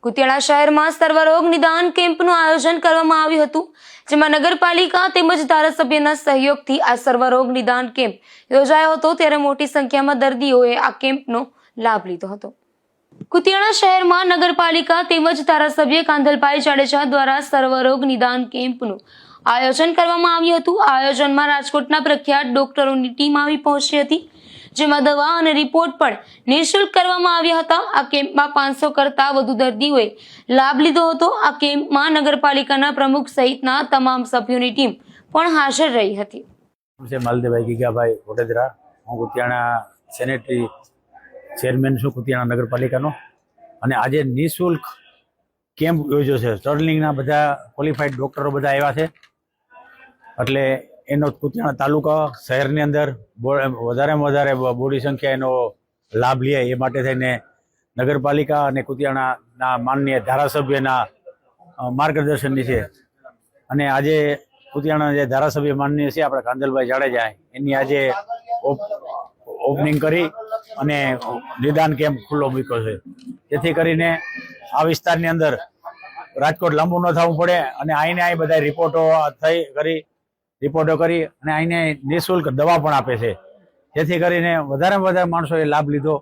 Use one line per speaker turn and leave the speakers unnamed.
કુતિયાણા શહેરમાં સર્વરોગ નિદાન કેમ્પનું આયોજન કરવામાં આવ્યું હતું, જેમાં નગરપાલિકા તેમજ ધારાસભ્યના સહયોગથી આ સર્વરોગ નિદાન કેમ્પ યોજાયો હતો। ત્યારે મોટી સંખ્યામાં દર્દીઓએ આ કેમ્પનો લાભ લીધો હતો। કુતિયાણા શહેરમાં નગરપાલિકા તેમજ ધારાસભ્ય કાંધલભાઈ જાડેજા દ્વારા સર્વરોગ નિદાન કેમ્પનું આયોજન કરવામાં આવ્યું હતું। આ આયોજનમાં રાજકોટના પ્રખ્યાત ડોક્ટરોની ટીમ આવી પહોંચી હતી, જેમાં દવા અને રિપોર્ટ પણ નિઃશુલ્ક કરવામાં આવ્યા હતા। આ કેમ્પમાં 500 કરતા વધુ દર્દીઓએ લાભ લીધો હતો। આ કેમ્પમાં નગરપાલિકાના પ્રમુખ સહિતના તમામ સભ્યોની ટીમ પણ હાજર રહી હતી।
માલદેવભાઈ ગીગાભાઈ વડોદરા, હું કુતિયાણા સેનેટરી ચેરમેન છું કુતિયાણા નગરપાલિકાનો, અને આજે નિઃશુલ્ક કેમ્પ યોજ્યો છે। સ્ટર્લિંગના બધા ક્વોલિફાઈડ ડૉક્ટરો બધા આવ્યા છે, એટલે એનો કુતિયાણા તાલુકા શહેરની અંદર વધારેમાં વધારે બોડી સંખ્યા એનો લાભ લે એ માટે થઈને નગરપાલિકા અને કુતિયાણાના માનનીય ધારાસભ્યના માર્ગદર્શન નીચે અને આજે કુતિયાણા જે ધારાસભ્ય માનનીય છે આપણા કાંધલભાઈ જાડેજા, એની આજે ઓપનિંગ કરી અને નિદાન કેમ્પ ખુલ્લો મૂક્યો છે, જેથી કરીને આ વિસ્તારની અંદર રાજકોટ લાંબુ ન થવું પડે અને આઈને અહીં બધા રિપોર્ટો કરી અને આઈને નિઃશુલ્ક દવા પણ આપે છે, જેથી કરીને વધારેમાં વધારે માણસોએ લાભ લીધો।